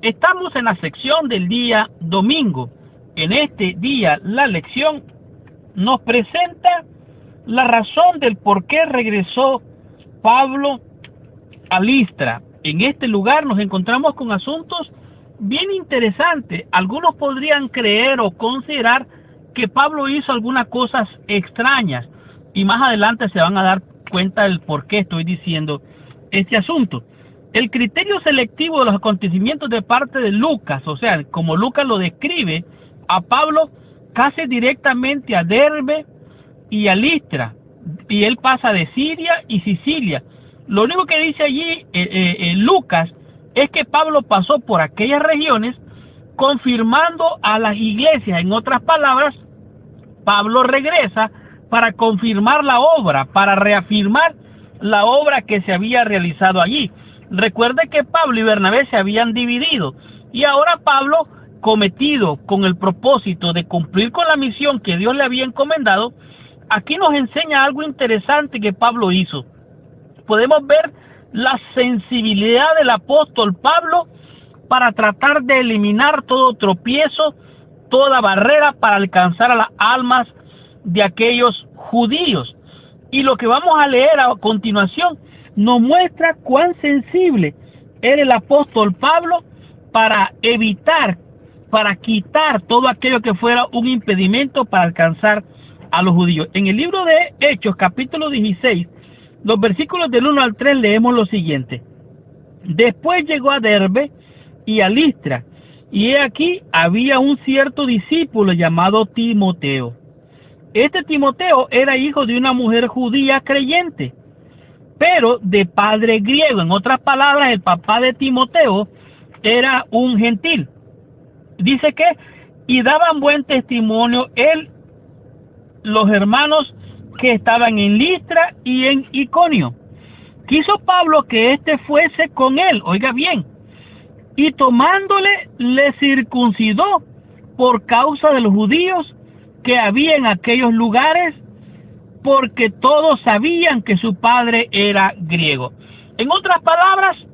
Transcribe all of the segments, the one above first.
Estamos en la sección del día domingo. En este día la lección nos presenta la razón del por qué regresó Pablo a Listra. En este lugar nos encontramos con asuntos bien interesantes. Algunos podrían creer o considerar que Pablo hizo algunas cosas extrañas, y más adelante se van a dar cuenta del por qué estoy diciendo este asunto. El criterio selectivo de los acontecimientos de parte de Lucas, o sea, como Lucas lo describe, a Pablo casi directamente a Derbe y a Listra, y él pasa de Siria y Sicilia. Lo único que dice allí Lucas es que Pablo pasó por aquellas regiones confirmando a las iglesias. En otras palabras, Pablo regresa para confirmar la obra, para reafirmar la obra que se había realizado allí. Recuerde que Pablo y Bernabé se habían dividido, y ahora Pablo, cometido con el propósito de cumplir con la misión que Dios le había encomendado, aquí nos enseña algo interesante que Pablo hizo. Podemos ver la sensibilidad del apóstol Pablo para tratar de eliminar todo tropiezo, toda barrera para alcanzar a las almas de aquellos judíos. Y lo que vamos a leer a continuación nos muestra cuán sensible era el apóstol Pablo para evitar, para quitar todo aquello que fuera un impedimento para alcanzar a los judíos. En el libro de Hechos, capítulo 16, los versículos del 1 al 3, leemos lo siguiente. Después llegó a Derbe y a Listra, y he aquí había un cierto discípulo llamado Timoteo. Este Timoteo era hijo de una mujer judía creyente, pero de padre griego. En otras palabras, el papá de Timoteo era un gentil. Dice que, y daban buen testimonio él, los hermanos que estaban en Listra y en Iconio. Quiso Pablo que éste fuese con él, oiga bien, y tomándole le circuncidó por causa de los judíos que había en aquellos lugares, porque todos sabían que su padre era griego. En otras palabras,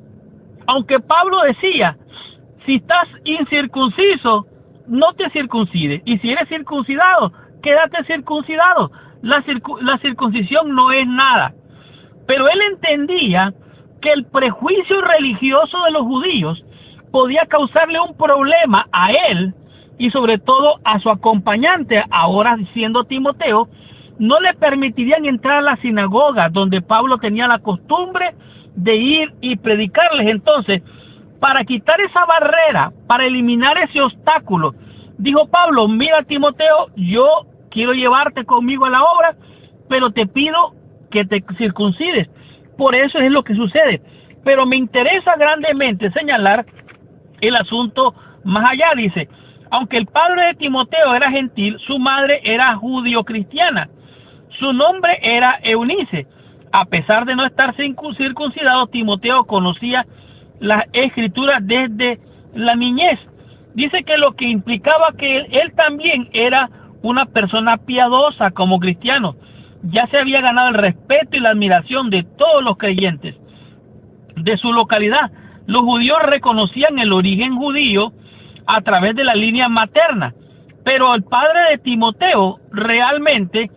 aunque Pablo decía, si estás incircunciso, no te circuncides, y si eres circuncidado, quédate circuncidado. La circuncisión no es nada. Pero él entendía que el prejuicio religioso de los judíos podía causarle un problema a él y sobre todo a su acompañante, ahora siendo Timoteo. No le permitirían entrar a la sinagoga donde Pablo tenía la costumbre de ir y predicarles. Entonces, para quitar esa barrera, para eliminar ese obstáculo, dijo Pablo, mira Timoteo, yo quiero llevarte conmigo a la obra, pero te pido que te circuncides. Por eso es lo que sucede. Pero me interesa grandemente señalar el asunto más allá. Dice, aunque el padre de Timoteo era gentil, su madre era judío-cristiana. Su nombre era Eunice. A pesar de no estar circuncidado, Timoteo conocía las escrituras desde la niñez. Dice que lo que implicaba que él también era una persona piadosa como cristiano. Ya se había ganado el respeto y la admiración de todos los creyentes de su localidad. Los judíos reconocían el origen judío a través de la línea materna, pero el padre de Timoteo realmente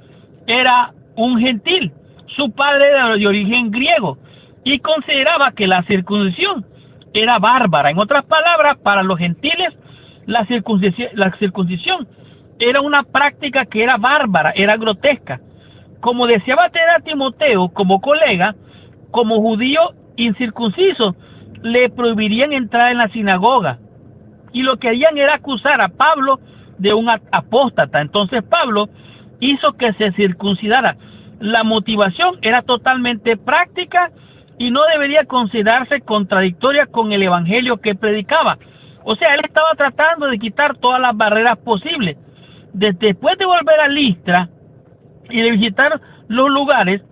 era un gentil. Su padre era de origen griego y consideraba que la circuncisión era bárbara. En otras palabras, para los gentiles, la circuncisión era una práctica que era bárbara, era grotesca. Como deseaba tener a Timoteo como colega, como judío incircunciso, le prohibirían entrar en la sinagoga. Y lo que harían era acusar a Pablo de un apóstata. Entonces Pablo hizo que se circuncidara. La motivación era totalmente práctica y no debería considerarse contradictoria con el evangelio que predicaba. O sea, él estaba tratando de quitar todas las barreras posibles. Después de volver a Listra y de visitar los lugares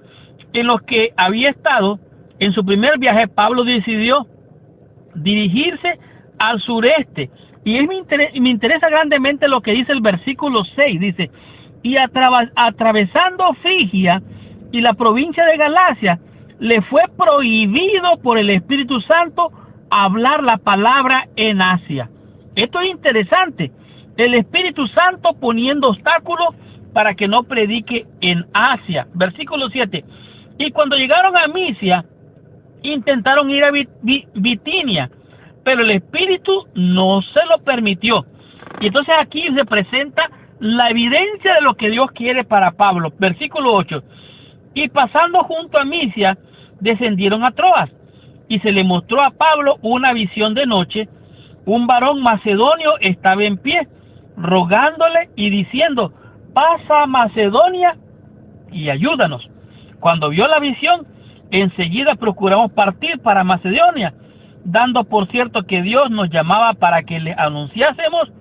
en los que había estado en su primer viaje, Pablo decidió dirigirse al sureste. Y me interesa grandemente lo que dice el versículo 6. Dice, y atravesando Frigia y la provincia de Galacia, le fue prohibido por el Espíritu Santo hablar la palabra en Asia. Esto es interesante. El Espíritu Santo poniendo obstáculos para que no predique en Asia. Versículo 7. Y cuando llegaron a Misia, intentaron ir a Bitinia, pero el Espíritu no se lo permitió. Y entonces aquí se presenta la evidencia de lo que Dios quiere para Pablo. Versículo 8. Y pasando junto a Misia, descendieron a Troas, y se le mostró a Pablo una visión de noche. Un varón macedonio estaba en pie, rogándole y diciendo: pasa a Macedonia y ayúdanos. Cuando vio la visión, enseguida procuramos partir para Macedonia, dando por cierto que Dios nos llamaba para que le anunciásemos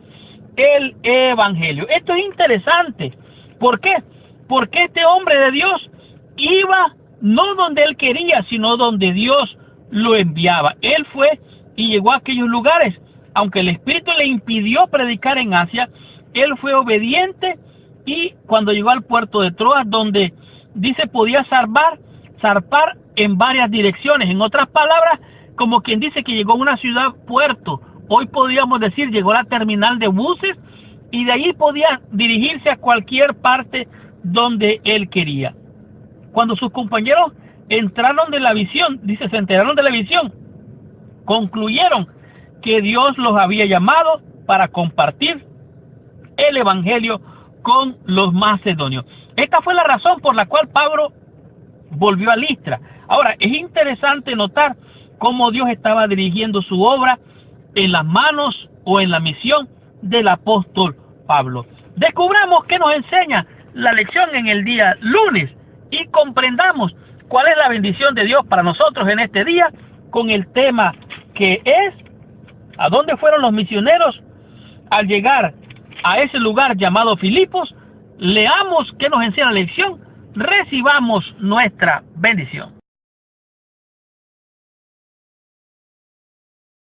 el Evangelio. Esto es interesante. ¿Por qué? Porque este hombre de Dios iba no donde él quería, sino donde Dios lo enviaba. Él fue y llegó a aquellos lugares. Aunque el Espíritu le impidió predicar en Asia, él fue obediente, y cuando llegó al puerto de Troas, donde dice podía zarpar en varias direcciones. En otras palabras, como quien dice que llegó a una ciudad puerto. Hoy podríamos decir llegó a la terminal de buses, y de ahí podía dirigirse a cualquier parte donde él quería. Cuando sus compañeros entraron de la visión, dice, se enteraron de la visión, concluyeron que Dios los había llamado para compartir el Evangelio con los macedonios. Esta fue la razón por la cual Pablo volvió a Listra. Ahora, es interesante notar cómo Dios estaba dirigiendo su obra en las manos o en la misión del apóstol Pablo. Descubramos qué nos enseña la lección en el día lunes y comprendamos cuál es la bendición de Dios para nosotros en este día, con el tema que es: ¿a dónde fueron los misioneros al llegar a ese lugar llamado Filipos? Leamos qué nos enseña la lección, recibamos nuestra bendición.